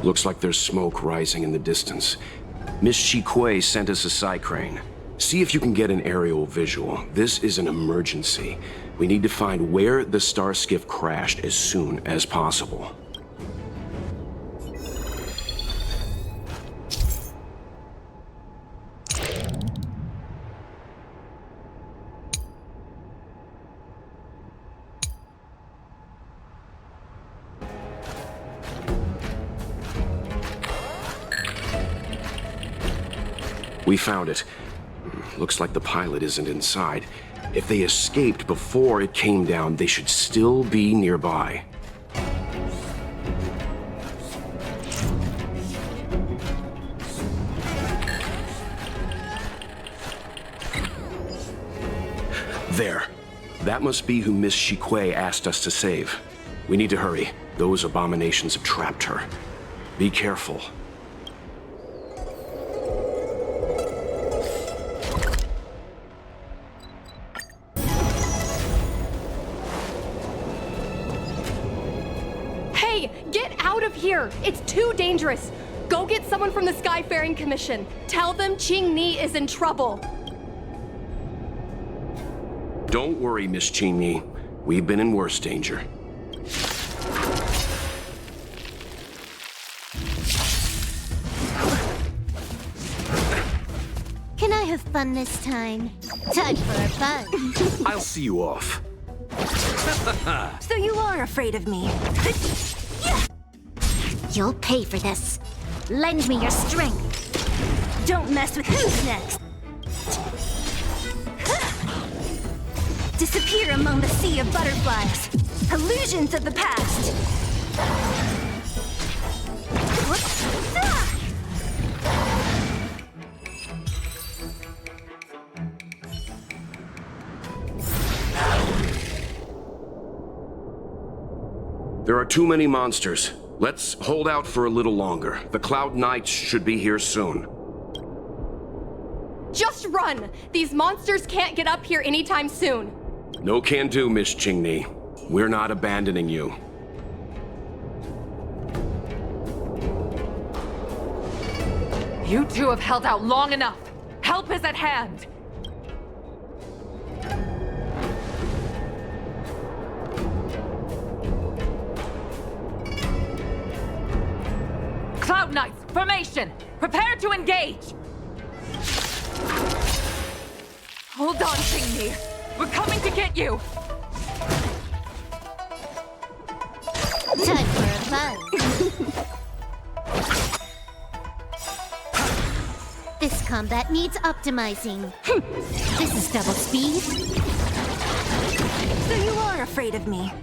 Looks like there's smoke rising in the distance. Miss Chiquet sent us a psycrane. See if you can get an aerial visual. This is an emergency. We need to find where the star skiff crashed as soon as possible. We found it. Looks like the pilot isn't inside. If they escaped before it came down, they should still be nearby. There. That must be who Miss Chiquet asked us to save. We need to hurry. Those abominations have trapped her. Be careful. Here! It's too dangerous! Go get someone from the Skyfaring Commission. Tell them Qingni is in trouble. Don't worry, Miss Qingni. We've been in worse danger. Can I have fun this time? Time for a buzz. I'll see you off. So you are afraid of me. You'll pay for this. Lend me your strength. Don't mess with who's next. Disappear among the sea of butterflies. Illusions of the past. There are too many monsters. Let's hold out for a little longer. The Cloud Knights should be here soon. Just run! These monsters can't get up here anytime soon. No can do, Miss Qingni. We're not abandoning you. You two have held out long enough. Help is at hand. Cloud Knights, formation! Prepare to engage! Hold on, Qingni. We're coming to get you! Time for a buzz. This combat needs optimizing. This is double speed. So you are afraid of me.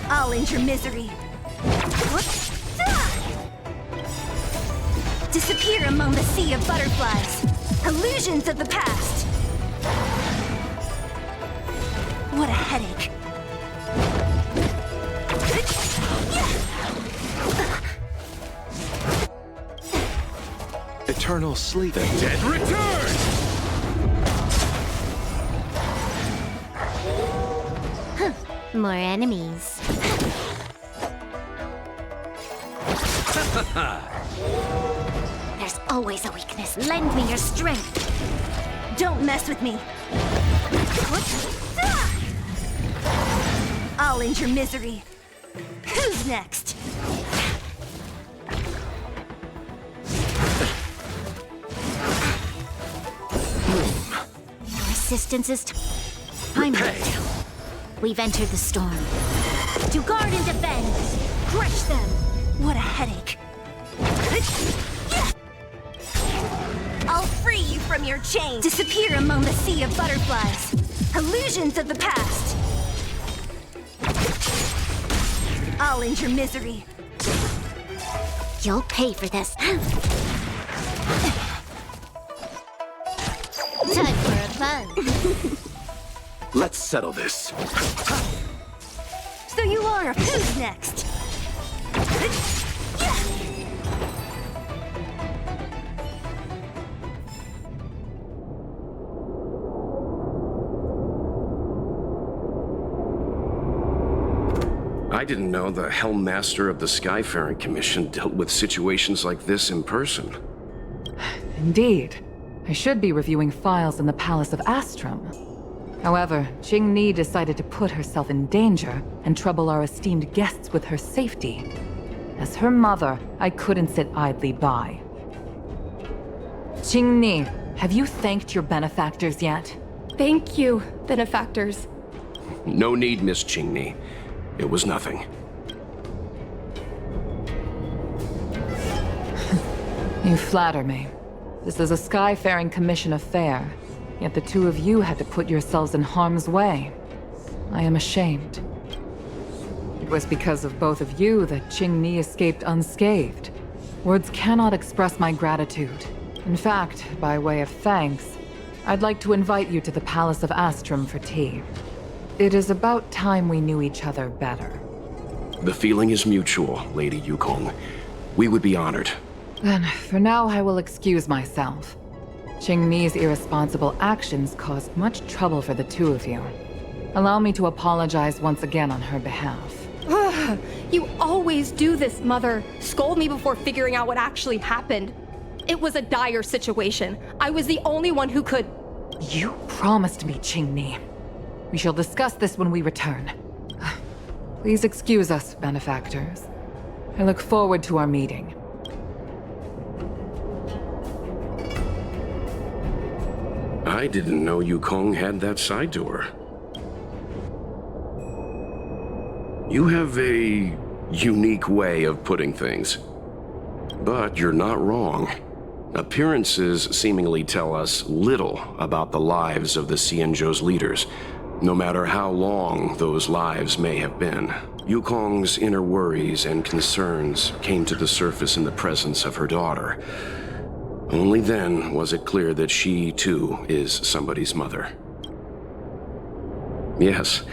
I'll end your misery. Disappear among the sea of butterflies. Illusions of the past. What a headache. Eternal sleep. The dead return! More enemies. There's always a weakness. Lend me your strength. Don't mess with me. I'll end your misery. Who's next? Your assistance is time. We've entered the storm. To guard and defend. Crush them. What a headache. I'll free you from your chains. Disappear among the sea of butterflies. Illusions of the past. I'll end your misery. You'll pay for this. Time for a buzz. Let's settle this. So you are. Who's next? I didn't know the Helm Master of the Skyfaring Commission dealt with situations like this in person. Indeed. I should be reviewing files in the Palace of Astrum. However, Qingni decided to put herself in danger and trouble our esteemed guests with her safety. As her mother, I couldn't sit idly by. Qingni, have you thanked your benefactors yet? Thank you, benefactors. No need, Miss Qingni. It was nothing. You flatter me. This is a Skyfaring Commission affair, yet the two of you had to put yourselves in harm's way. I am ashamed. It was because of both of you that Qingni escaped unscathed. Words cannot express my gratitude. In fact, by way of thanks, I'd like to invite you to the Palace of Astrum for tea. It is about time we knew each other better. The feeling is mutual, Lady Yukong. We would be honored. Then, for now, I will excuse myself. Qingni's irresponsible actions caused much trouble for the two of you. Allow me to apologize once again on her behalf. Ugh, you always do this, Mother. Scold me before figuring out what actually happened. It was a dire situation. I was the only one who could... You promised me, Qingni. We shall discuss this when we return. Please excuse us, benefactors. I look forward to our meeting. I didn't know Yukong had that side to her. You have a unique way of putting things. But you're not wrong. Appearances seemingly tell us little about the lives of the Xianzhou's leaders, no matter how long those lives may have been. Yukong's inner worries and concerns came to the surface in the presence of her daughter. Only then was it clear that she, too, is somebody's mother. Yes,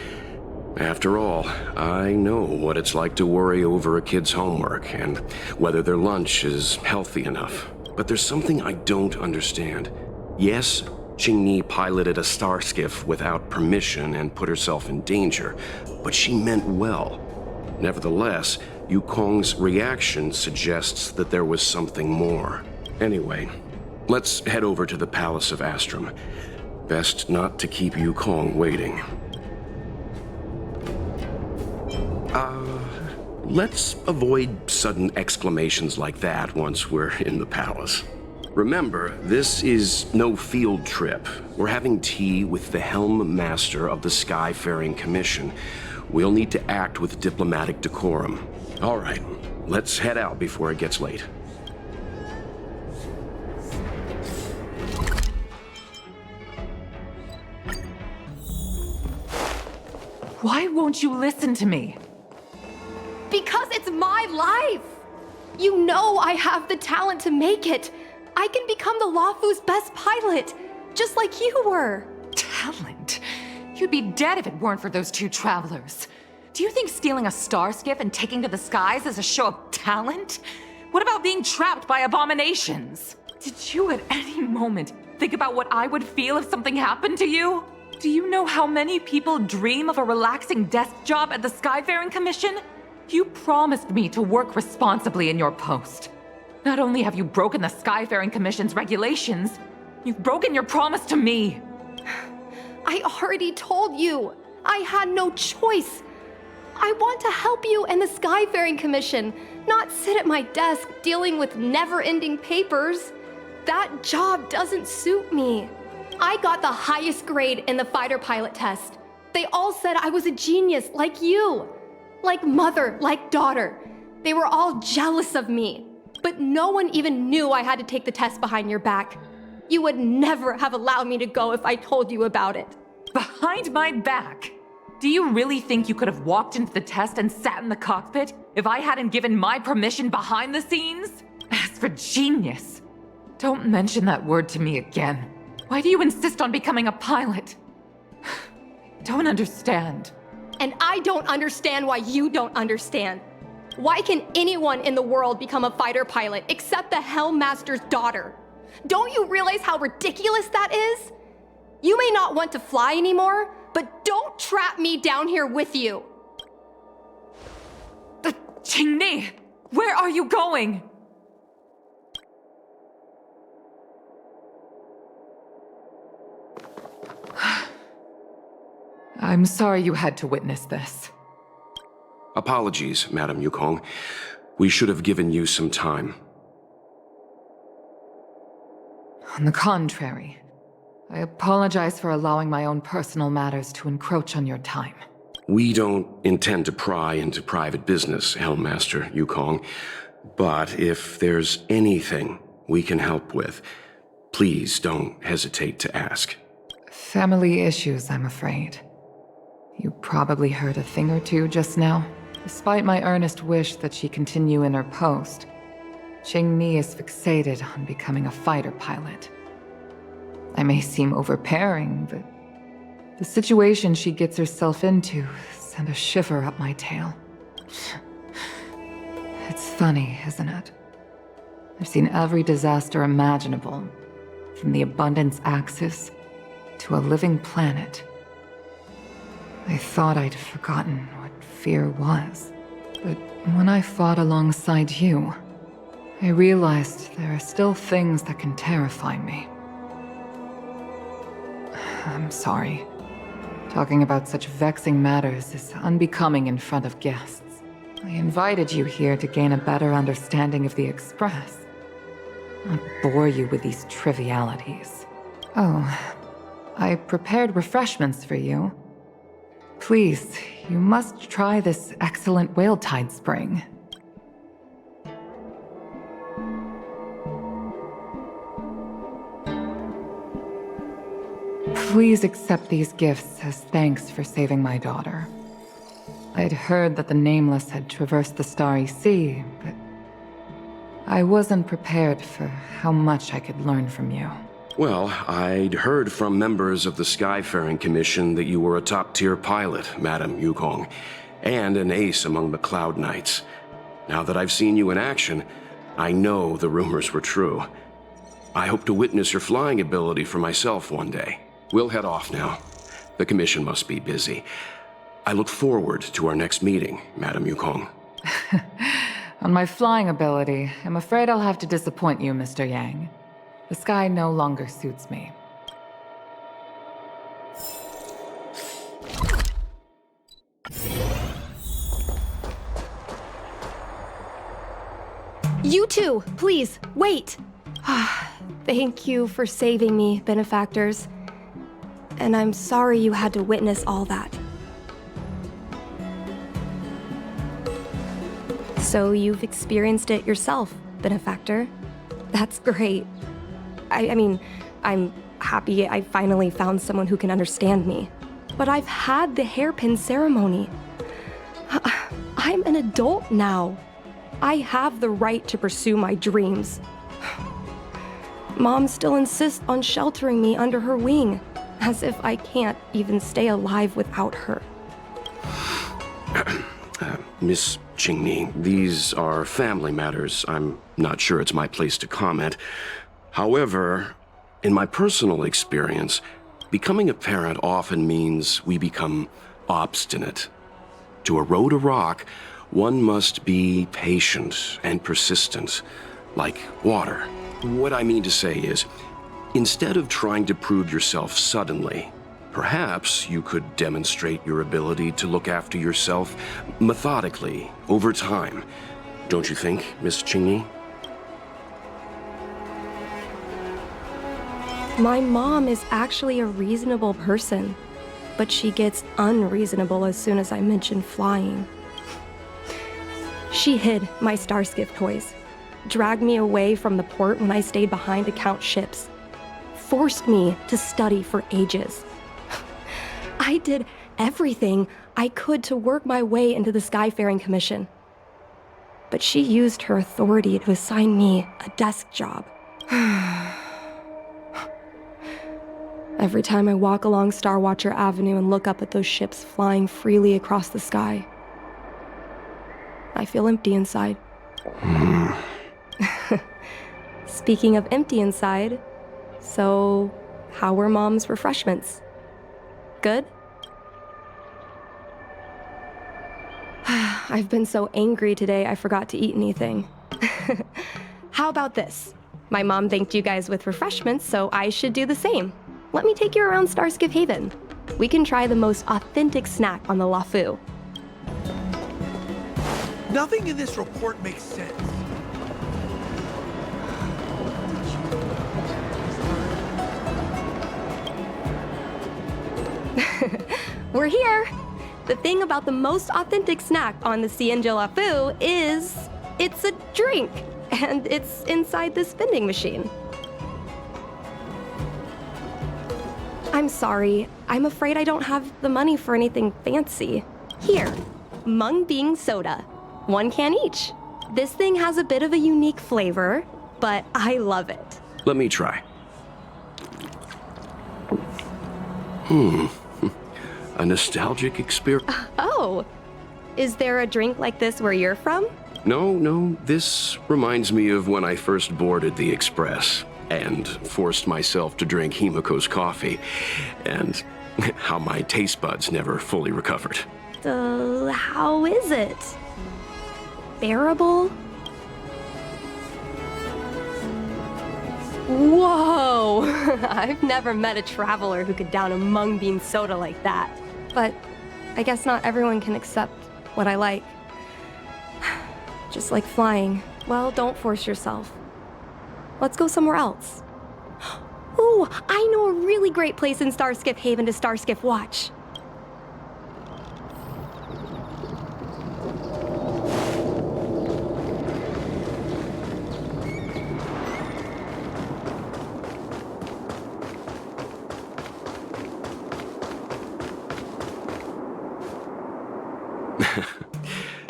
after all, I know what it's like to worry over a kid's homework and whether their lunch is healthy enough. But there's something I don't understand. Yes, Qingni piloted a star skiff without permission and put herself in danger, but she meant well. Nevertheless, Yukong's reaction suggests that there was something more. Anyway, let's head over to the Palace of Astrum. Best not to keep Yukong waiting. Let's avoid sudden exclamations like that once we're in the palace. Remember, this is no field trip. We're having tea with the Helm Master of the Skyfaring Commission. We'll need to act with diplomatic decorum. All right, let's head out before it gets late. Why won't you listen to me? Because it's my life! You know I have the talent to make it. I can become the Luofu's best pilot, just like you were. Talent? You'd be dead if it weren't for those two travelers. Do you think stealing a star skiff and taking to the skies is a show of talent? What about being trapped by abominations? Did you at any moment think about what I would feel if something happened to you? Do you know how many people dream of a relaxing desk job at the Skyfaring Commission? You promised me to work responsibly in your post. Not only have you broken the Skyfaring Commission's regulations, you've broken your promise to me. I already told you. I had no choice. I want to help you and the Skyfaring Commission, not sit at my desk dealing with never-ending papers. That job doesn't suit me. I got the highest grade in the fighter pilot test. They all said I was a genius like you. Like mother, like daughter. They were all jealous of me. But no one even knew I had to take the test behind your back. You would never have allowed me to go if I told you about it. Behind my back? Do you really think you could have walked into the test and sat in the cockpit if I hadn't given my permission behind the scenes? As for genius, don't mention that word to me again. Why do you insist on becoming a pilot? Don't understand. And I don't understand why you don't understand. Why can anyone in the world become a fighter pilot except the Helm Master's daughter? Don't you realize how ridiculous that is? You may not want to fly anymore, but don't trap me down here with you. Qingni! Where are you going? I'm sorry you had to witness this. Apologies, Madam Yukong. We should have given you some time. On the contrary, I apologize for allowing my own personal matters to encroach on your time. We don't intend to pry into private business, Helmmaster Yukong. But if there's anything we can help with, please don't hesitate to ask. Family issues, I'm afraid. You probably heard a thing or two just now. Despite my earnest wish that she continue in her post, Qingni is fixated on becoming a fighter pilot. I may seem overbearing, but the situation she gets herself into sent a shiver up my tail. It's funny, isn't it? I've seen every disaster imaginable, from the abundance axis to a living planet. I thought I'd forgotten what fear was, but when I fought alongside you, I realized there are still things that can terrify me. I'm sorry. Talking about such vexing matters is unbecoming in front of guests. I invited you here to gain a better understanding of the Express, not bore you with these trivialities. Oh, I prepared refreshments for you. Please, you must try this excellent whale tide spring. Please accept these gifts as thanks for saving my daughter. I'd heard that the Nameless had traversed the Starry Sea, but I wasn't prepared for how much I could learn from you. Well, I'd heard from members of the Skyfaring Commission that you were a top-tier pilot, Madam Yukong, and an ace among the Cloud Knights. Now that I've seen you in action, I know the rumors were true. I hope to witness your flying ability for myself one day. We'll head off now. The Commission must be busy. I look forward to our next meeting, Madam Yukong. On my flying ability, I'm afraid I'll have to disappoint you, Mr. Yang. The sky no longer suits me. You two, please, wait! Thank you for saving me, benefactors. And I'm sorry you had to witness all that. So you've experienced it yourself, benefactor. That's great. I mean, I'm happy I finally found someone who can understand me. But I've had the hairpin ceremony. I'm an adult now. I have the right to pursue my dreams. Mom still insists on sheltering me under her wing, as if I can't even stay alive without her. Miss Qingni, these are family matters. I'm not sure it's my place to comment. However, in my personal experience, becoming a parent often means we become obstinate. To erode a rock, one must be patient and persistent, like water. What I mean to say is, instead of trying to prove yourself suddenly, perhaps you could demonstrate your ability to look after yourself methodically, over time. Don't you think, Miss Qingni? My mom is actually a reasonable person, but she gets unreasonable as soon as I mention flying. She hid my Starskiff toys, dragged me away from the port when I stayed behind to count ships, forced me to study for ages. I did everything I could to work my way into the Skyfaring Commission. But she used her authority to assign me a desk job. Every time I walk along Starwatcher Avenue and look up at those ships flying freely across the sky, I feel empty inside. Speaking of empty inside, so how were Mom's refreshments? Good? I've been so angry today I forgot to eat anything. How about this? My mom thanked you guys with refreshments, so I should do the same. Let me take you around Starskiff Haven. We can try the most authentic snack on the Lafu. Nothing in this report makes sense. We're here! The thing about the most authentic snack on the Cienjo Lafu is it's a drink, and it's inside this vending machine. I'm sorry. I'm afraid I don't have the money for anything fancy. Here, mung bean soda. 1 can each. This thing has a bit of a unique flavor, but I love it. Let me try. A nostalgic experience. Oh, is there a drink like this where you're from? No, this reminds me of when I first boarded the Express and forced myself to drink Himiko's coffee, and how my taste buds never fully recovered. How is it? Bearable? Whoa! I've never met a traveler who could down a mung bean soda like that. But I guess not everyone can accept what I like. Just like flying. Well, don't force yourself. Let's go somewhere else. Ooh, I know a really great place in Starskiff Haven to Starskiff watch.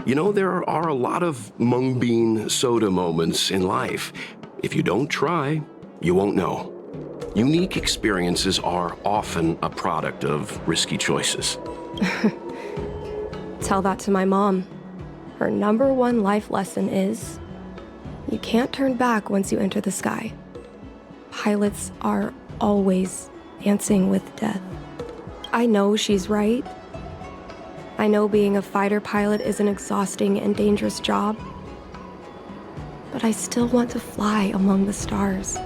You know, there are a lot of mung bean soda moments in life. If you don't try, you won't know. Unique experiences are often a product of risky choices. Tell that to my mom. Her #1 life lesson is, you can't turn back once you enter the sky. Pilots are always dancing with death. I know she's right. I know being a fighter pilot is an exhausting and dangerous job, but I still want to fly among the stars.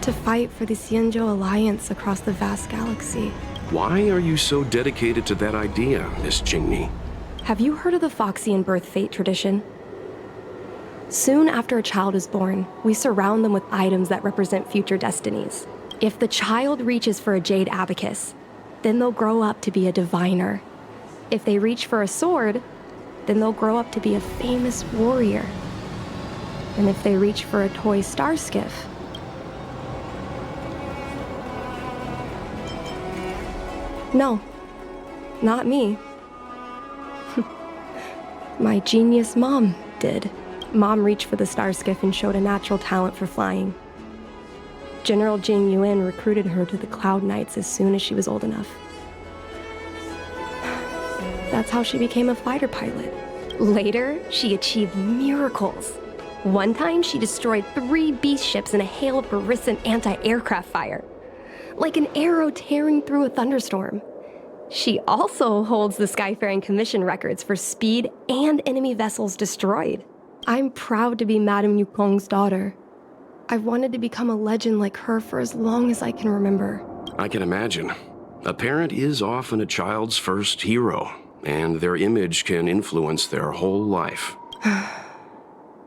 To fight for the Cienjo Alliance across the vast galaxy. Why are you so dedicated to that idea, Miss Qingni? Have you heard of the Foxian birth fate tradition? Soon after a child is born, we surround them with items that represent future destinies. If the child reaches for a jade abacus, then they'll grow up to be a diviner. If they reach for a sword, then they'll grow up to be a famous warrior. And if they reach for a toy star skiff, no, not me. My genius mom did. Mom reached for the star skiff and showed a natural talent for flying. General Jing Yuan recruited her to the Cloud Knights as soon as she was old enough. That's how she became a fighter pilot. Later, she achieved miracles. One time, she destroyed 3 beast ships in a hail of Barissan anti-aircraft fire. Like an arrow tearing through a thunderstorm. She also holds the Skyfaring Commission records for speed and enemy vessels destroyed. I'm proud to be Madame Yukong's daughter. I've wanted to become a legend like her for as long as I can remember. I can imagine. A parent is often a child's first hero, and their image can influence their whole life.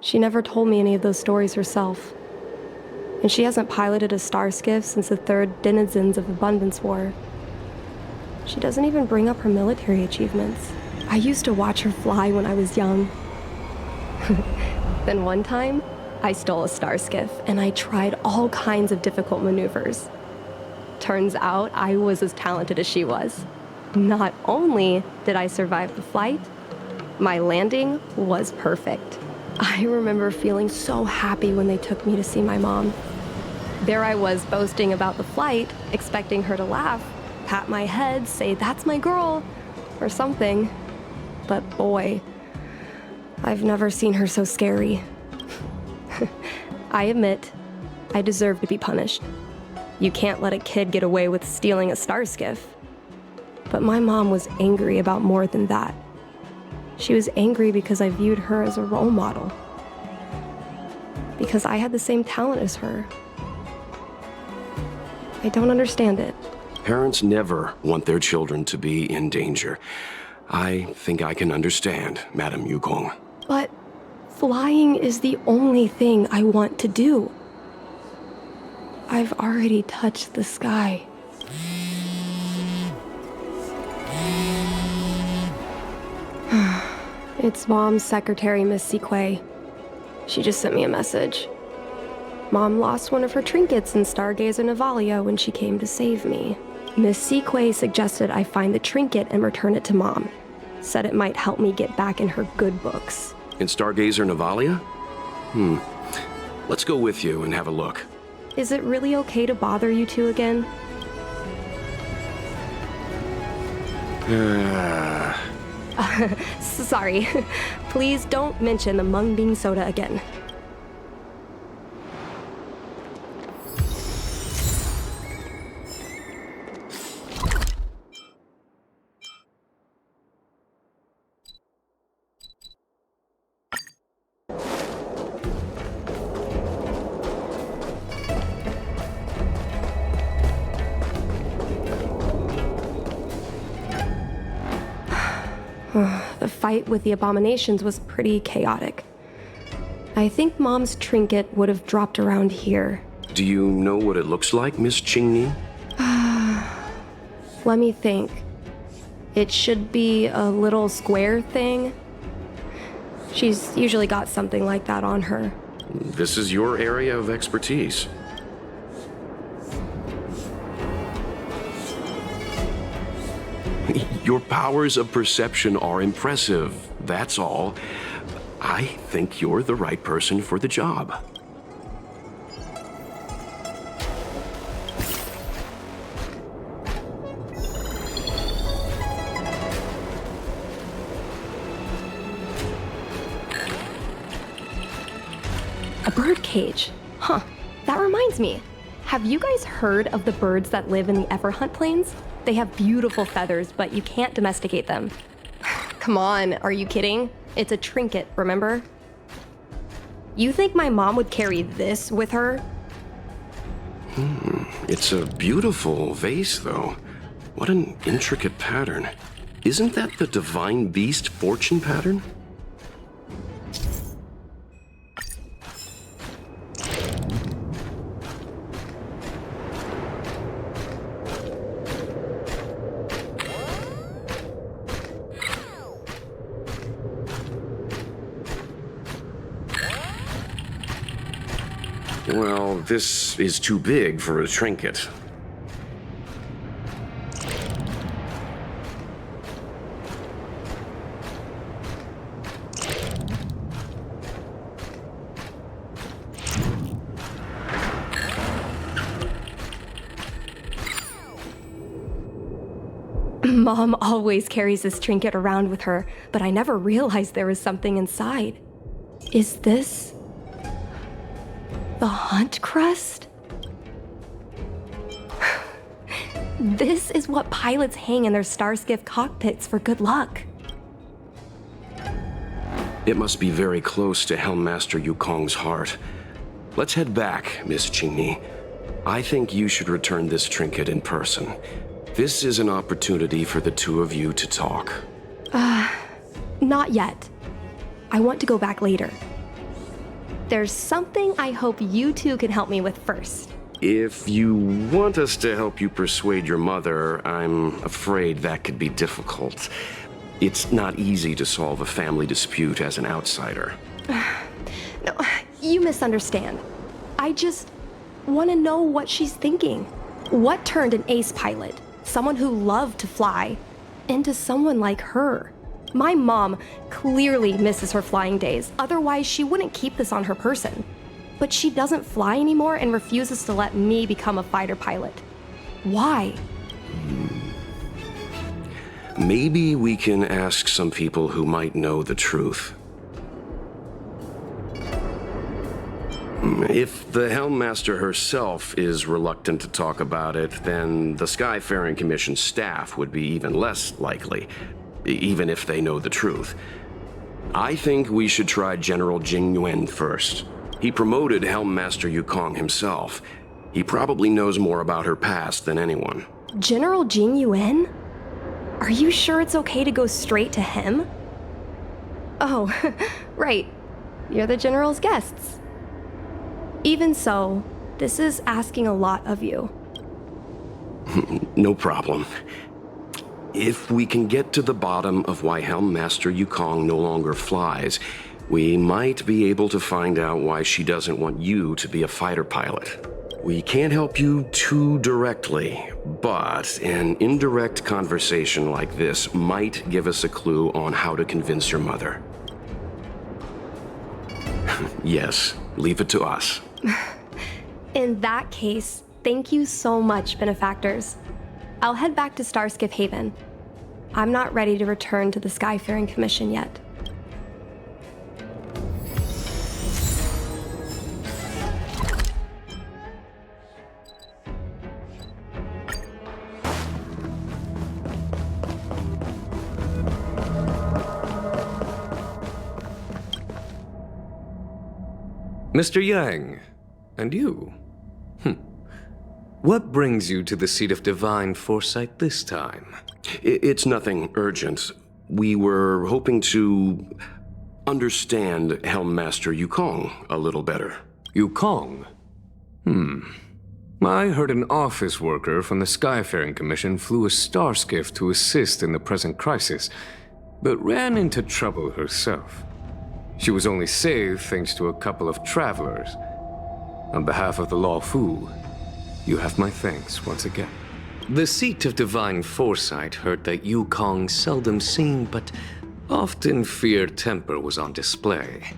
She never told me any of those stories herself. And she hasn't piloted a star skiff since the 3rd Denizens of Abundance War. She doesn't even bring up her military achievements. I used to watch her fly when I was young. Then one time, I stole a star skiff, and I tried all kinds of difficult maneuvers. Turns out I was as talented as she was. Not only did I survive the flight, my landing was perfect. I remember feeling so happy when they took me to see my mom. There I was boasting about the flight, expecting her to laugh, pat my head, say, "That's my girl," or something. But boy, I've never seen her so scary. I admit, I deserve to be punished. You can't let a kid get away with stealing a star skiff. But my mom was angry about more than that. She was angry because I viewed her as a role model. Because I had the same talent as her. I don't understand it. Parents never want their children to be in danger. I think I can understand, Madam Yukong. But flying is the only thing I want to do. I've already touched the sky. It's Mom's secretary, Miss Sequay. She just sent me a message. Mom lost one of her trinkets in Stargazer Navalia when she came to save me. Miss Sequay suggested I find the trinket and return it to Mom. Said it might help me get back in her good books. In Stargazer Navalia? Let's go with you and have a look. Is it really okay to bother you two again? Sorry. Please don't mention the mung bean soda again. The fight with the abominations was pretty chaotic. I think Mom's trinket would have dropped around here. Do you know what it looks like, Miss Qingni? Let me think. It should be a little square thing. She's usually got something like that on her. This is your area of expertise. Your powers of perception are impressive, that's all. I think you're the right person for the job. A bird cage. Huh. That reminds me. Have you guys heard of the birds that live in the Everhunt Plains? They have beautiful feathers, but you can't domesticate them. Come on, are you kidding? It's a trinket, remember? You think my mom would carry this with her? It's a beautiful vase, though. What an intricate pattern. Isn't that the divine beast fortune pattern? Well, this is too big for a trinket. Mom always carries this trinket around with her, but I never realized there was something inside. Is this the hunt crest? This is what pilots hang in their starskiff cockpits for good luck. It must be very close to Helmmaster Yukong's heart. Let's head back, Miss Qingni. I think you should return this trinket in person. This is an opportunity for the two of you to talk. Not yet. I want to go back later. There's something I hope you two can help me with first. If you want us to help you persuade your mother, I'm afraid that could be difficult. It's not easy to solve a family dispute as an outsider. No, you misunderstand. I just want to know what she's thinking. What turned an ace pilot, someone who loved to fly, into someone like her? My mom clearly misses her flying days, otherwise she wouldn't keep this on her person. But she doesn't fly anymore and refuses to let me become a fighter pilot. Why? Maybe we can ask some people who might know the truth. If the Helmmaster herself is reluctant to talk about it, then the Skyfaring Commission staff would be even less likely, even if they know the truth. I think we should try General Jing Yuan first. He promoted Helm Master Yukong himself. He probably knows more about her past than anyone. General Jing Yuan? Are you sure it's okay to go straight to him? Oh, right. You're the General's guests. Even so, this is asking a lot of you. No problem. If we can get to the bottom of why Helm Master Yukong no longer flies, we might be able to find out why she doesn't want you to be a fighter pilot. We can't help you too directly, but an indirect conversation like this might give us a clue on how to convince your mother. Yes, leave it to us. In that case, thank you so much, benefactors. I'll head back to Starskiff Haven. I'm not ready to return to the Skyfaring Commission yet. Mr. Yang, and you? What brings you to the seat of divine foresight this time? It's nothing urgent. We were hoping to understand Helm Master Yukong a little better. Yukong? I heard an office worker from the Skyfaring Commission flew a starskiff to assist in the present crisis, but ran into trouble herself. She was only saved thanks to a couple of travelers. On behalf of the Law Fu, you have my thanks once again. The seat of divine foresight heard that Yukong seldom seen but often feared temper was on display.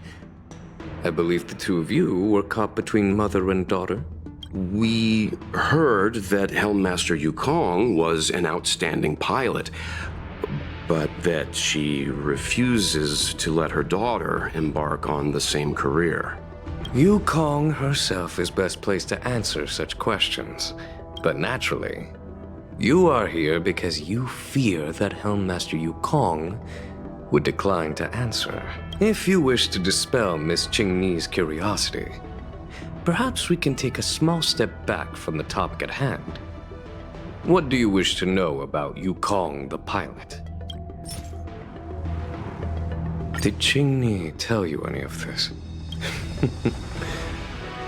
I believe the two of you were caught between mother and daughter. We heard that Helm Master Yukong was an outstanding pilot, but that she refuses to let her daughter embark on the same career. Yukong herself is best placed to answer such questions. But naturally, you are here because you fear that Helm Master Yukong would decline to answer. If you wish to dispel Miss Qingni's curiosity, perhaps we can take a small step back from the topic at hand. What do you wish to know about Yukong the pilot? Did Qingni tell you any of this?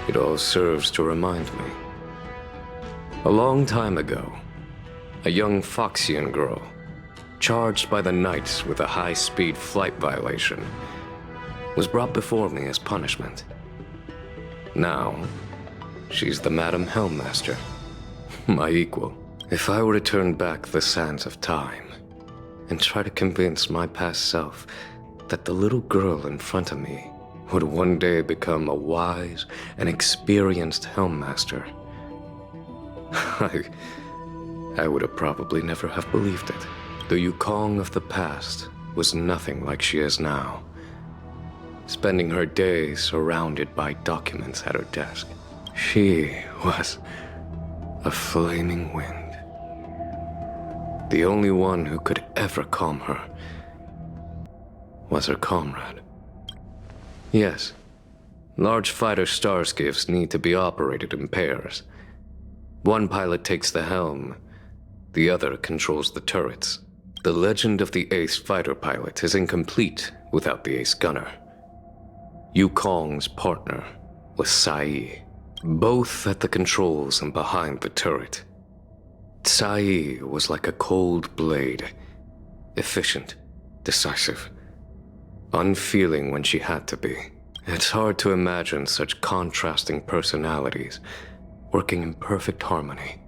It all serves to remind me. A long time ago, a young Foxian girl, charged by the Knights with a high-speed flight violation, was brought before me as punishment. Now, she's the Madam Helmmaster, my equal. If I were to turn back the sands of time and try to convince my past self that the little girl in front of me would one day become a wise and experienced Helmmaster, I would have probably never have believed it. The Yukong of the past was nothing like she is now, spending her days surrounded by documents at her desk. She was a flaming wind. The only one who could ever calm her was her comrade. Yes, large fighter starskiffs need to be operated in pairs. One pilot takes the helm, the other controls the turrets. The legend of the ace fighter pilot is incomplete without the ace gunner. Yukong's partner was Sai, both at the controls and behind the turret. Sai was like a cold blade, efficient, decisive, unfeeling when she had to be. It's hard to imagine such contrasting personalities working in perfect harmony.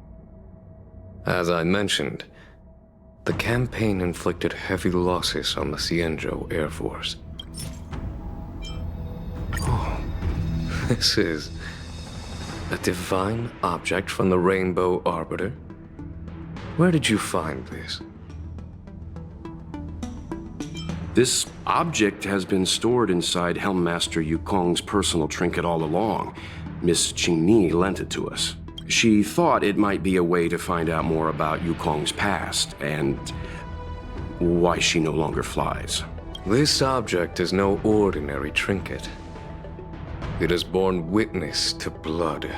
As I mentioned, the campaign inflicted heavy losses on the Cienjo Air Force. Oh, this is a divine object from the Rainbow Arbiter? Where did you find this? This object has been stored inside Helmmaster Yukong's personal trinket all along. Miss Qingni lent it to us. She thought it might be a way to find out more about Yukong's past and why she no longer flies. This object is no ordinary trinket. It has borne witness to blood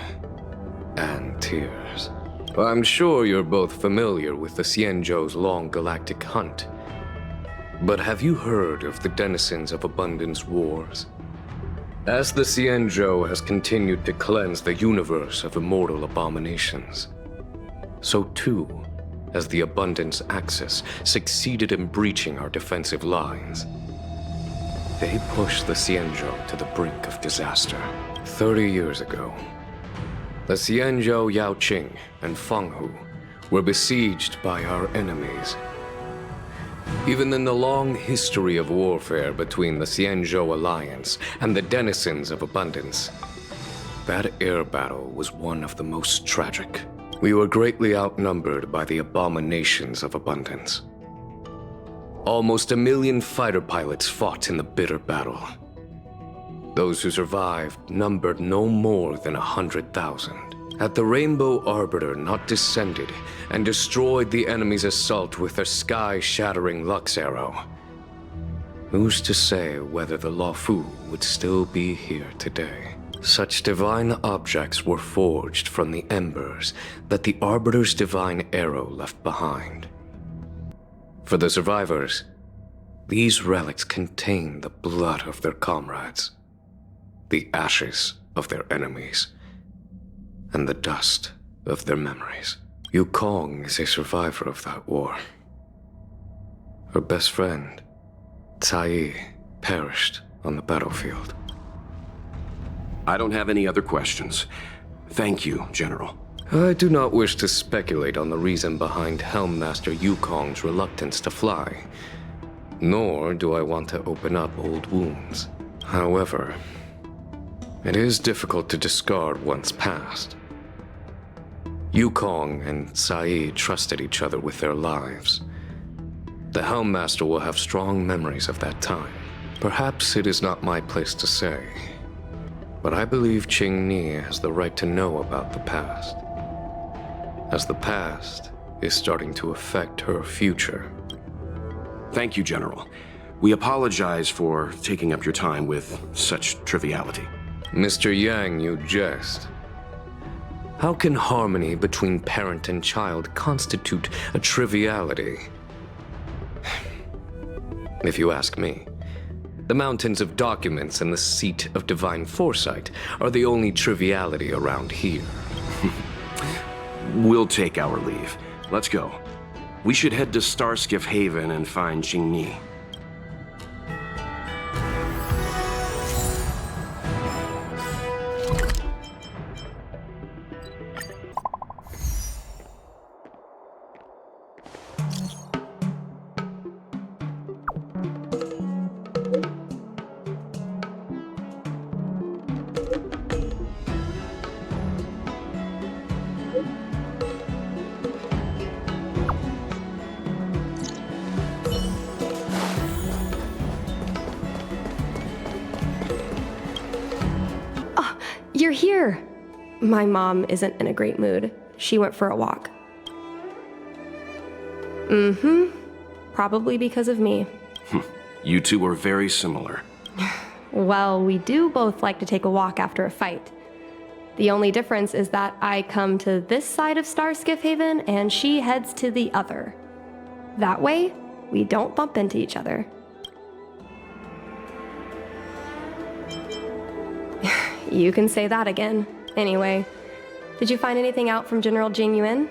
and tears. I'm sure you're both familiar with the Xianzhou's long galactic hunt. But have you heard of the denizens of Abundance Wars? As the Xianzhou has continued to cleanse the universe of immortal abominations, so too has the Abundance Axis succeeded in breaching our defensive lines. They pushed the Xianzhou to the brink of disaster. 30 years ago, the Xianzhou Yaoqing and Fenghu were besieged by our enemies. Even in the long history of warfare between the Xianzhou Alliance and the denizens of Abundance, that air battle was one of the most tragic. We were greatly outnumbered by the abominations of Abundance. Almost 1 million fighter pilots fought in the bitter battle. Those who survived numbered no more than 100,000. Had the Rainbow Arbiter not descended and destroyed the enemy's assault with their sky-shattering Lux Arrow, who's to say whether the Luofu would still be here today? Such divine objects were forged from the embers that the Arbiter's divine arrow left behind. For the survivors, these relics contain the blood of their comrades, the ashes of their enemies, and the dust of their memories. Yukong is a survivor of that war. Her best friend, Cai, perished on the battlefield. I don't have any other questions. Thank you, General. I do not wish to speculate on the reason behind Helmmaster Yukong's reluctance to fly, nor do I want to open up old wounds. However, it is difficult to discard one's past. Yukong and Cai trusted each other with their lives. The Helmmaster will have strong memories of that time. Perhaps it is not my place to say, but I believe Qingni has the right to know about the past, as the past is starting to affect her future. Thank you, General. We apologize for taking up your time with such triviality. Mr. Yang, you jest. How can harmony between parent and child constitute a triviality? If you ask me, the mountains of documents and the seat of divine foresight are the only triviality around here. We'll take our leave. Let's go. We should head to Starskiff Haven and find Qingni. You're here! My mom isn't in a great mood. She went for a walk. Probably because of me. You two are very similar. Well, we do both like to take a walk after a fight. The only difference is that I come to this side of Starskiff Haven and she heads to the other. That way, we don't bump into each other. You can say that again. Anyway, did you find anything out from General Jing Yuan?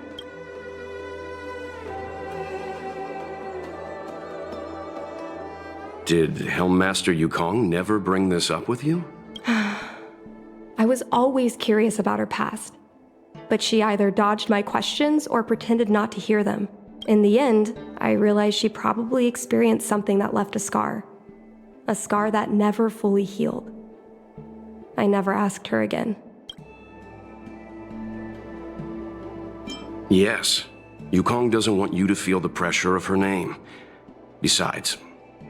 Did Helmmaster Yukong never bring this up with you? I was always curious about her past, but she either dodged my questions or pretended not to hear them. In the end, I realized she probably experienced something that left a scar that never fully healed. I never asked her again. Yes. Yukong doesn't want you to feel the pressure of her name. Besides,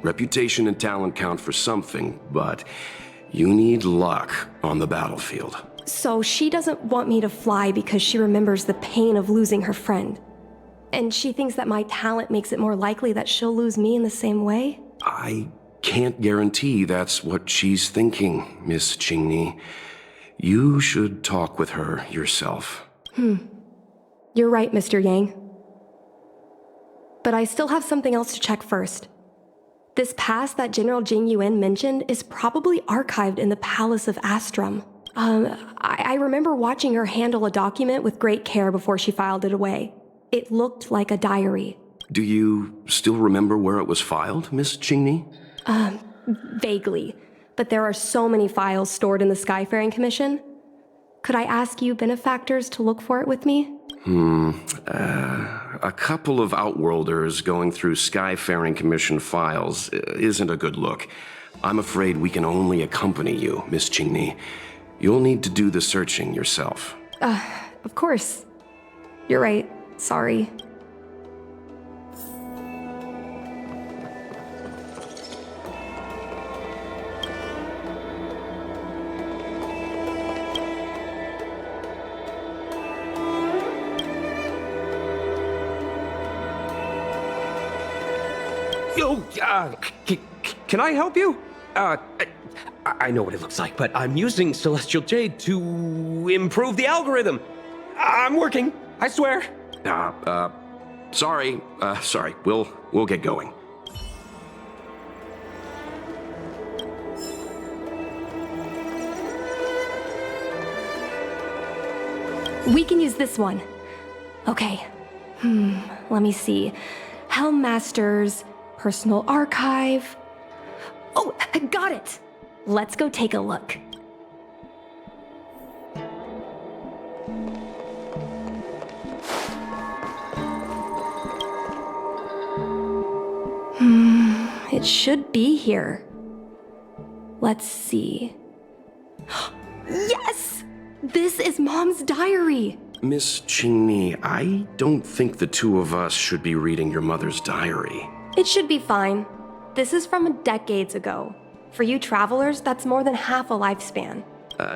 reputation and talent count for something, but you need luck on the battlefield. So she doesn't want me to fly because she remembers the pain of losing her friend. And she thinks that my talent makes it more likely that she'll lose me in the same way? I can't guarantee that's what she's thinking, Miss Qingni. You should talk with her yourself. You're right, Mr. Yang. But I still have something else to check first. This pass that General Jing Yuan mentioned is probably archived in the Palace of Astrum. I remember watching her handle a document with great care before she filed it away. It looked like a diary. Do you still remember where it was filed, Miss Qingni? Vaguely. But there are so many files stored in the Skyfaring Commission. Could I ask you benefactors to look for it with me? A couple of Outworlders going through Skyfaring Commission files isn't a good look. I'm afraid we can only accompany you, Miss Qingni. You'll need to do the searching yourself. Of course. You're right. Sorry. Yo, can I help you? I know what it looks like, but I'm using Celestial Jade to improve the algorithm. I'm working, I swear. Sorry. We'll get going. We can use this one. Okay. Let me see. Helm Master's personal archive. Oh, I got it! Let's go take a look. It should be here. Let's see. Yes! This is Mom's diary! Miss Qingni, I don't think the two of us should be reading your mother's diary. It should be fine. This is from decades ago. For you travelers, that's more than half a lifespan.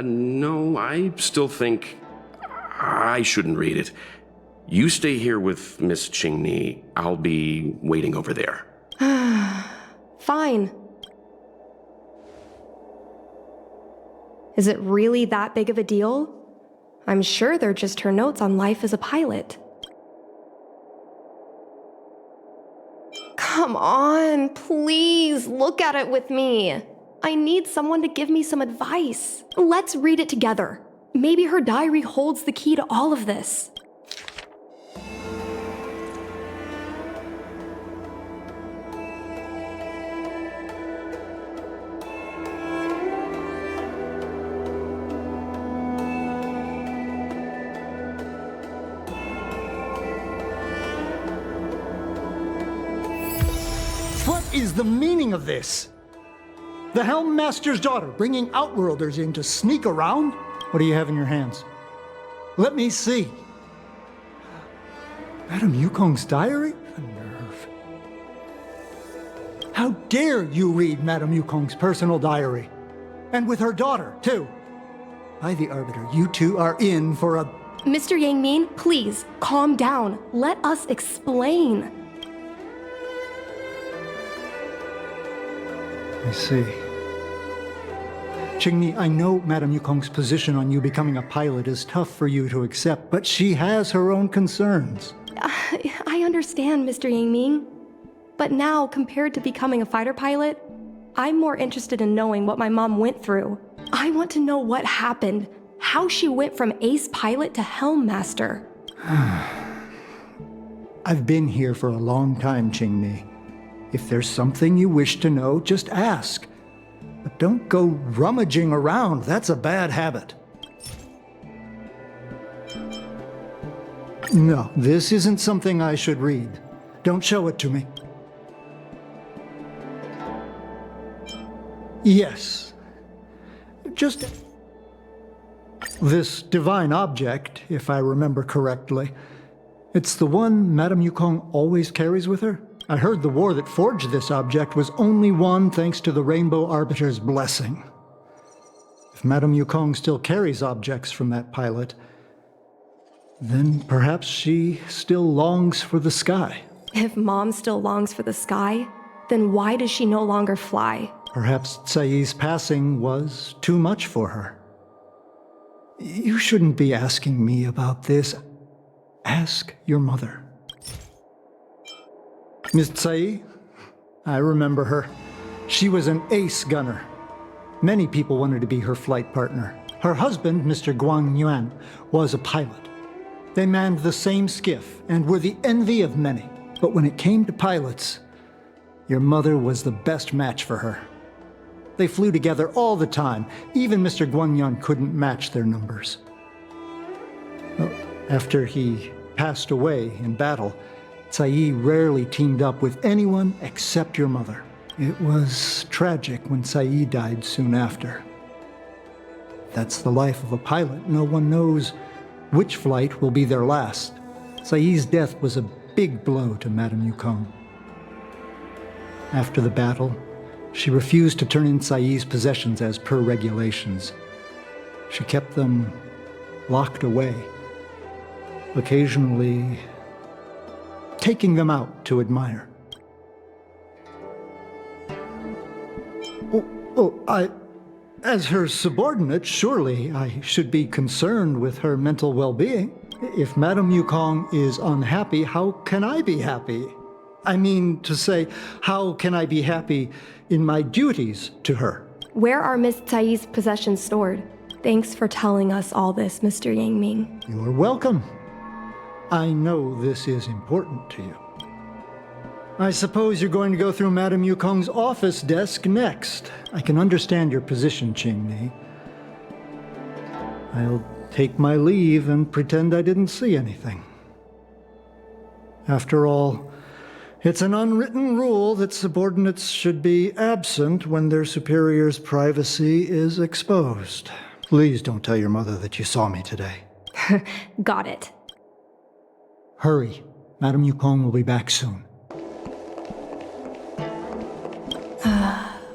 No, I still think I shouldn't read it. You stay here with Miss Qingni. I'll be waiting over there. Fine. Is it really that big of a deal? I'm sure they're just her notes on life as a pilot. Come on, please look at it with me. I need someone to give me some advice. Let's read it together. Maybe her diary holds the key to all of this. What is the meaning of this? The Helm Master's daughter bringing Outworlders in to sneak around? What do you have in your hands? Let me see. Madame Yukong's diary? A nerve. How dare you read Madame Yukong's personal diary? And with her daughter, too. By the Arbiter, you two are in for a... Mr. Yang Min, please, calm down. Let us explain. I see. Qingni, I know Madame Yukong's position on you becoming a pilot is tough for you to accept, but she has her own concerns. I understand, Mr. Yang Ming. But now, compared to becoming a fighter pilot, I'm more interested in knowing what my mom went through. I want to know what happened, how she went from ace pilot to Helm Master. I've been here for a long time, Qingni. If there's something you wish to know, just ask. But don't go rummaging around. That's a bad habit. No, this isn't something I should read. Don't show it to me. Yes. Just... this divine object, if I remember correctly. It's the one Madame Yukong always carries with her? I heard the war that forged this object was only won thanks to the Rainbow Arbiter's blessing. If Madame Yukong still carries objects from that pilot, then perhaps she still longs for the sky. If Mom still longs for the sky, then why does she no longer fly? Perhaps Tsai's passing was too much for her. You shouldn't be asking me about this. Ask your mother. Miss Tsai? I remember her. She was an ace gunner. Many people wanted to be her flight partner. Her husband, Mr. Guang Yuan, was a pilot. They manned the same skiff and were the envy of many. But when it came to pilots, your mother was the best match for her. They flew together all the time. Even Mr. Guanyan couldn't match their numbers. Well, after he passed away in battle, Tsai rarely teamed up with anyone except your mother. It was tragic when Tsai died soon after. That's the life of a pilot. No one knows which flight will be their last. Tsai's death was a big blow to Madame Yukong. After the battle, she refused to turn in Tsai's possessions as per regulations. She kept them locked away, occasionally taking them out to admire. As her subordinate, surely I should be concerned with her mental well-being. If Madame Yukong is unhappy, how can I be happy? I mean to say, how can I be happy in my duties to her? Where are Miss Tsai's possessions stored? Thanks for telling us all this, Mr. Yang Ming. You're welcome. I know this is important to you. I suppose you're going to go through Madame Yukong's office desk next. I can understand your position, Qingni. I'll take my leave and pretend I didn't see anything. After all, it's an unwritten rule that subordinates should be absent when their superior's privacy is exposed. Please don't tell your mother that you saw me today. Got it. Hurry. Madame Yukong will be back soon.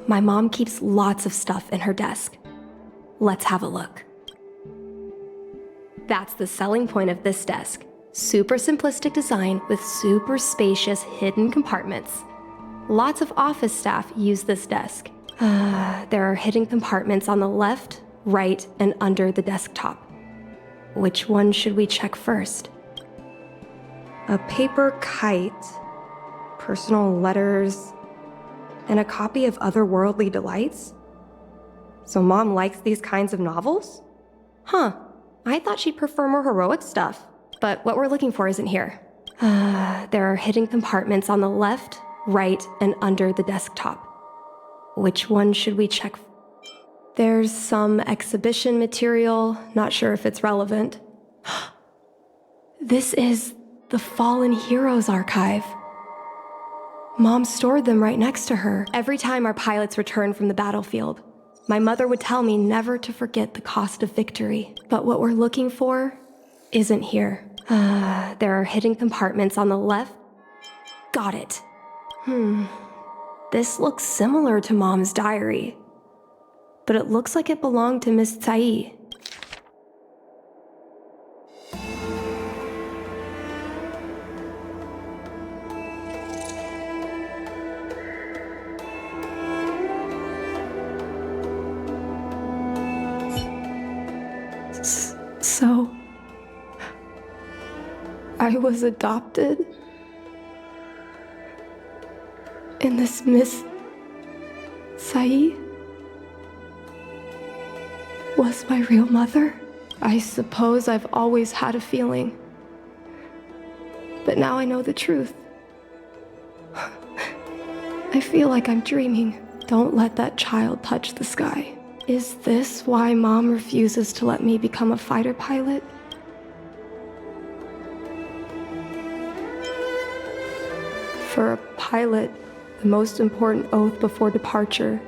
My mom keeps lots of stuff in her desk. Let's have a look. That's the selling point of this desk. Super simplistic design with super spacious hidden compartments. Lots of office staff use this desk. There are hidden compartments on the left, right, and under the desktop. Which one should we check first? A paper kite, personal letters, and a copy of Otherworldly Delights? So Mom likes these kinds of novels? Huh, I thought she'd prefer more heroic stuff. But what we're looking for isn't here. There are hidden compartments on the left, right, and under the desktop. Which one should we check? There's some exhibition material, not sure if it's relevant. This is the Fallen Heroes archive. Mom stored them right next to her. Every time our pilots returned from the battlefield, my mother would tell me never to forget the cost of victory. But what we're looking for isn't here. There are hidden compartments on the left. Got it. This looks similar to Mom's diary, but it looks like it belonged to Miss Tsai. So, I was adopted? And this Miss Tsai was my real mother? I suppose I've always had a feeling. But now I know the truth. I feel like I'm dreaming. Don't let that child touch the sky. Is this why Mom refuses to let me become a fighter pilot? For a pilot, the most important oath before departure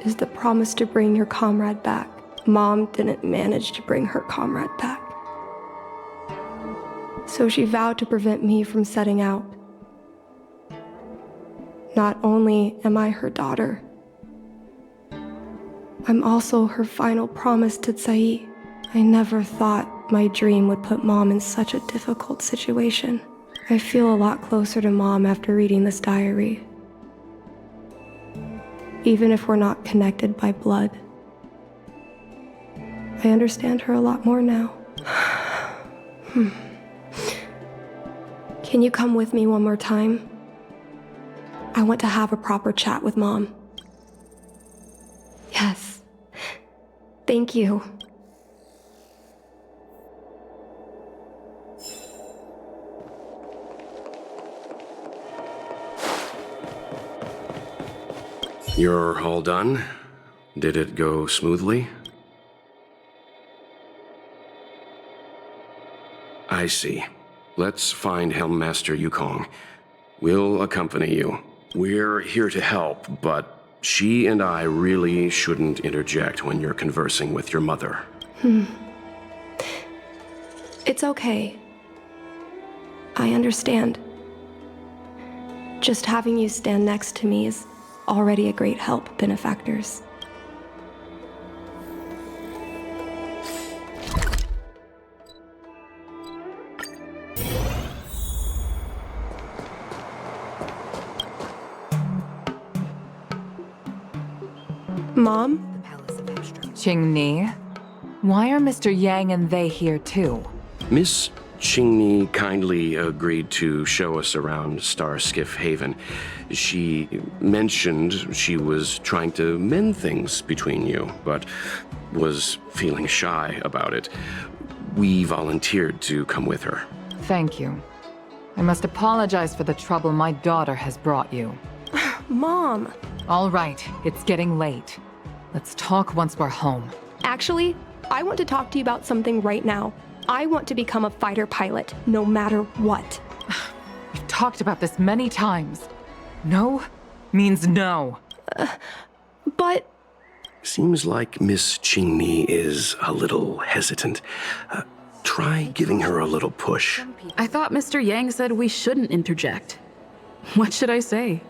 is the promise to bring your comrade back. Mom didn't manage to bring her comrade back. So she vowed to prevent me from setting out. Not only am I her daughter, I'm also her final promise to Tsai. I never thought my dream would put Mom in such a difficult situation. I feel a lot closer to Mom after reading this diary. even if we're not connected by blood. I understand her a lot more now. Can you come with me one more time? I want to have a proper chat with Mom. Yes. Thank you. You're all done? Did it go smoothly? I see. Let's find Helmmaster Yukong. We'll accompany you. We're here to help, but she and I really shouldn't interject when you're conversing with your mother. It's okay. I understand. Just having you stand next to me is already a great help, benefactors. Mom? Qingni, why are Mr. Yang and they here too? Miss Qingni kindly agreed to show us around Starskiff Haven. She mentioned she was trying to mend things between you, but was feeling shy about it. We volunteered to come with her. Thank you. I must apologize for the trouble my daughter has brought you. Mom! All right, it's getting late. Let's talk once we're home. Actually, I want to talk to you about something right now. I want to become a fighter pilot, no matter what. We've talked about this many times. No means no. But... Seems like Miss Qingni is a little hesitant. Try giving her a little push. I thought Mr. Yang said we shouldn't interject. What should I say?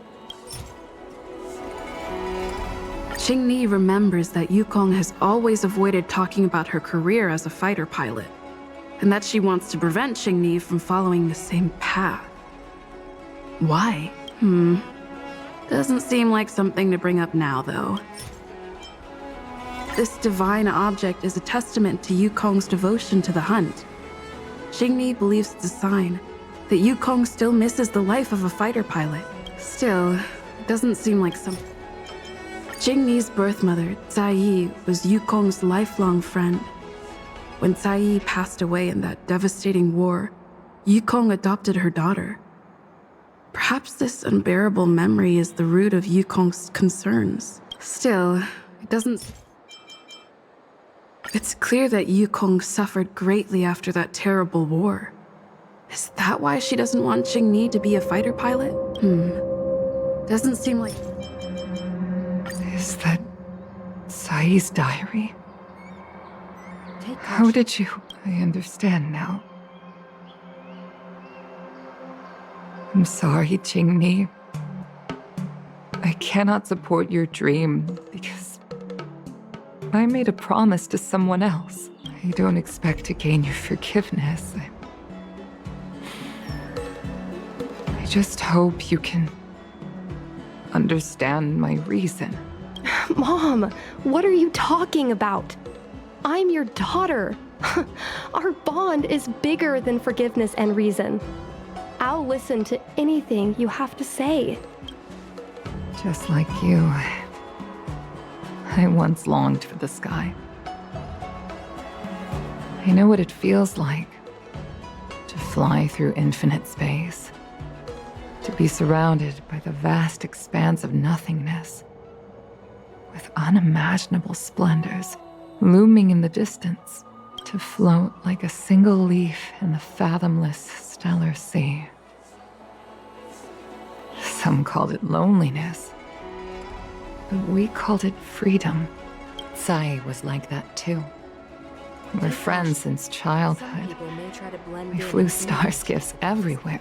Qingni remembers that Yukong has always avoided talking about her career as a fighter pilot, and that she wants to prevent Qingni from following the same path. Why? Doesn't seem like something to bring up now, though. This divine object is a testament to Yukong's devotion to the hunt. Qingni believes it's a sign that Yukong still misses the life of a fighter pilot. Still, it doesn't seem like something. Qingni's birth mother, Zai, was Yukong's lifelong friend. When Zai passed away in that devastating war, Yukong adopted her daughter. Perhaps this unbearable memory is the root of Yukong's concerns. Still, it doesn't... It's clear that Yukong suffered greatly after that terrible war. Is that why she doesn't want Qingni to be a fighter pilot? Doesn't seem like... Is that Zai's diary? How did you... I understand now. I'm sorry, Qingni. I cannot support your dream because I made a promise to someone else. I don't expect to gain your forgiveness. I just hope you can understand my reason. Mom, what are you talking about? I'm your daughter. Our bond is bigger than forgiveness and reason. I'll listen to anything you have to say. Just like you, I once longed for the sky. I know what it feels like to fly through infinite space, to be surrounded by the vast expanse of nothingness, with unimaginable splendors looming in the distance, to float like a single leaf in the fathomless stellar sea. Some called it loneliness, but we called it freedom. Zai was like that too. We're friends since childhood. We flew starskiffs everywhere,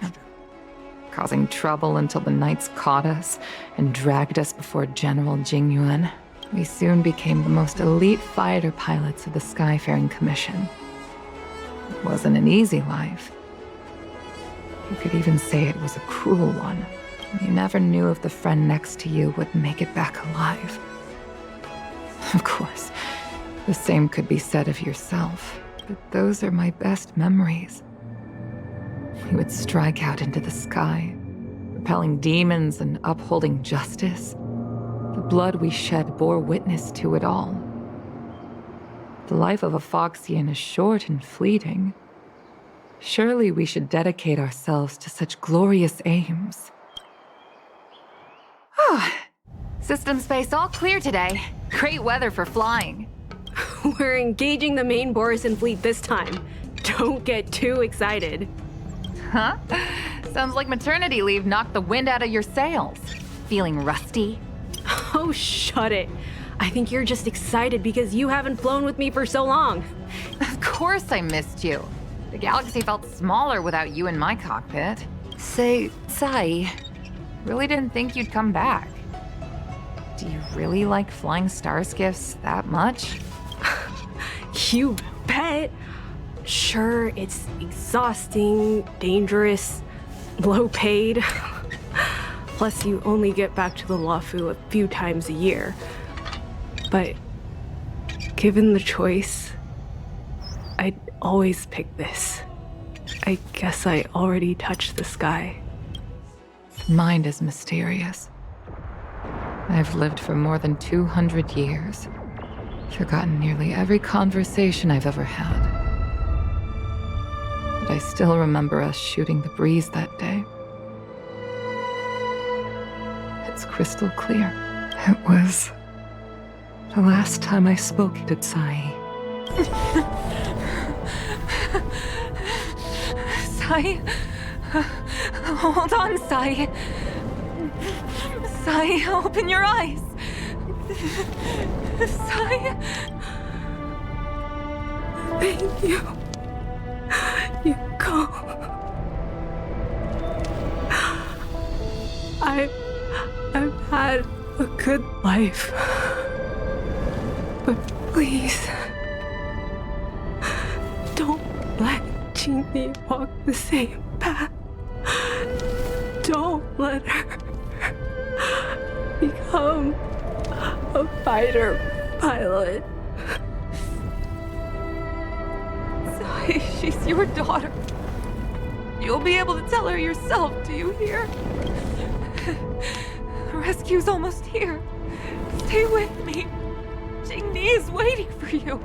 causing trouble until the knights caught us and dragged us before General Jingyuan. We soon became the most elite fighter pilots of the Skyfaring Commission. It wasn't an easy life. You could even say it was a cruel one. You never knew if the friend next to you would make it back alive. Of course, the same could be said of yourself, but those are my best memories. We would strike out into the sky, repelling demons and upholding justice. The blood we shed bore witness to it all. The life of a Foxian is short and fleeting. Surely we should dedicate ourselves to such glorious aims. System space all clear today. Great weather for flying. We're engaging the main Borisan fleet this time. Don't get too excited. Huh? Sounds like maternity leave knocked the wind out of your sails. Feeling rusty? Oh, shut it. I think you're just excited because you haven't flown with me for so long. Of course I missed you. The galaxy felt smaller without you in my cockpit. Say, Sai, really didn't think you'd come back. Do you really like flying starskiffs that much? You bet. Sure, it's exhausting, dangerous, low paid. Plus, you only get back to the Luofu a few times a year. But given the choice, I'd always pick this. I guess I already touched the sky. Mind is mysterious. I've lived for more than 200 years. Forgotten nearly every conversation I've ever had. But I still remember us shooting the breeze that day. It's crystal clear. It was the last time I spoke to Sai. Sai? Hold on, Sai. Sai, open your eyes. Sai. Thank you. Yukong. I've had a good life. But please, don't let Qingni walk the same path. Don't let her become a fighter pilot. Sai, she's your daughter. You'll be able to tell her yourself, do you hear? The rescue's almost here. Stay with me. Qingni is waiting for you.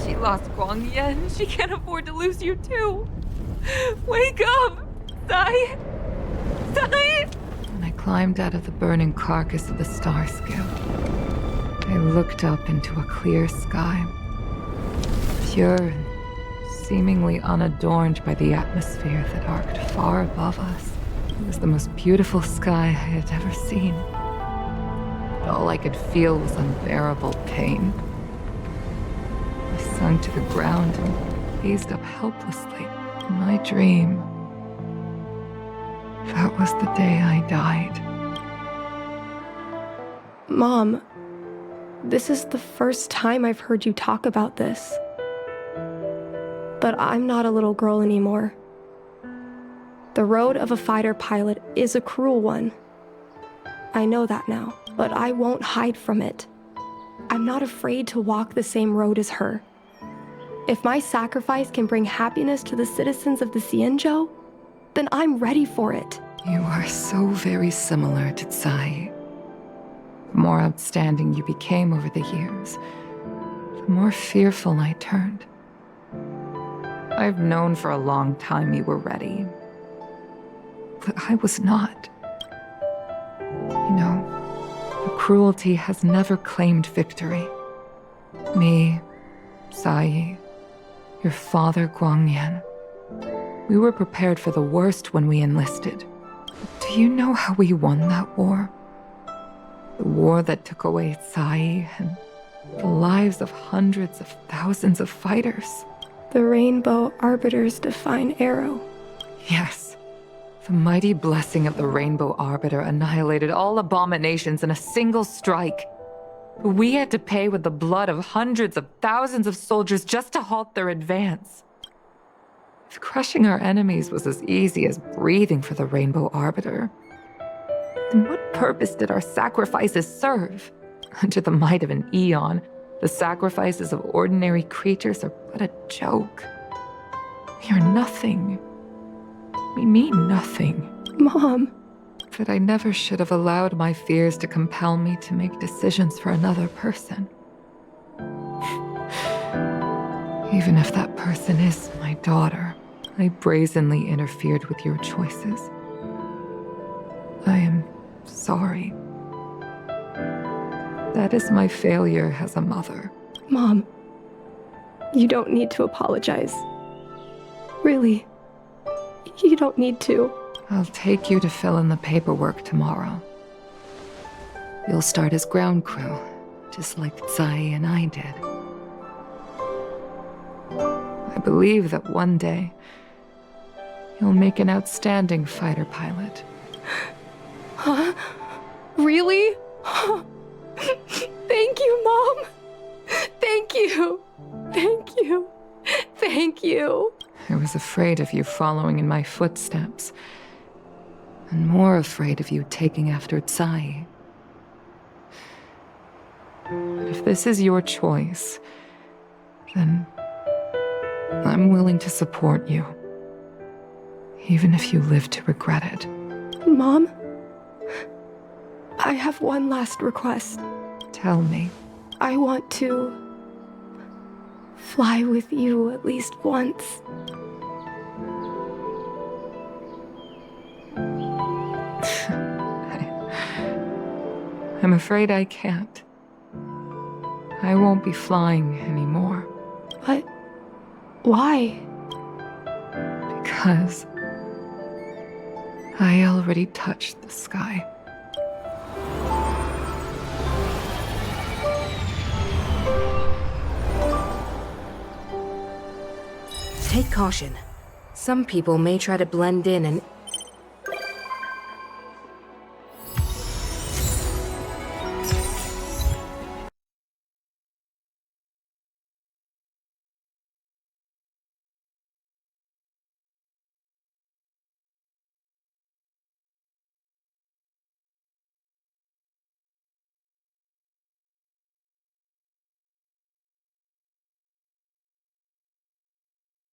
She lost Guangyan. She can't afford to lose you too. Wake up! Sai! Sai! When I climbed out of the burning carcass of the star skiff, I looked up into a clear sky. Pure and seemingly unadorned by the atmosphere that arced far above us. It was the most beautiful sky I had ever seen. But all I could feel was unbearable pain. I sunk to the ground and gazed up helplessly. In my dream, that was the day I died. Mom, this is the first time I've heard you talk about this. But I'm not a little girl anymore. The road of a fighter pilot is a cruel one. I know that now, but I won't hide from it. I'm not afraid to walk the same road as her. If my sacrifice can bring happiness to the citizens of the Xianzhou, then I'm ready for it. You are so very similar to Tsai. The more outstanding you became over the years, the more fearful I turned. I've known for a long time you were ready. But I was not. You know, the cruelty has never claimed victory. Me, Sai, your father Guangyan. We were prepared for the worst when we enlisted. Do you know how we won that war? The war that took away Sai and the lives of hundreds of thousands of fighters. The Rainbow Arbiter's divine arrow. Yes. The mighty blessing of the Rainbow Arbiter annihilated all abominations in a single strike. We had to pay with the blood of hundreds of thousands of soldiers just to halt their advance. If crushing our enemies was as easy as breathing for the Rainbow Arbiter, then what purpose did our sacrifices serve? Under the might of an eon, the sacrifices of ordinary creatures are but a joke. We are nothing. We mean nothing. Mom. But I never should have allowed my fears to compel me to make decisions for another person. Even if that person is my daughter, I brazenly interfered with your choices. I am sorry. That is my failure as a mother. Mom, you don't need to apologize. Really, you don't need to. I'll take you to fill in the paperwork tomorrow. You'll start as ground crew, just like Tsai and I did. I believe that one day, you'll make an outstanding fighter pilot. Huh? Really? Thank you, Mom. Thank you. Thank you. Thank you. I was afraid of you following in my footsteps, and more afraid of you taking after Tsai. But if this is your choice, then I'm willing to support you, even if you live to regret it. Mom, I have one last request. Tell me. I want to fly with you at least once. I'm afraid I can't. I won't be flying anymore. But why? Because I already touched the sky. Take caution. Some people may try to blend in and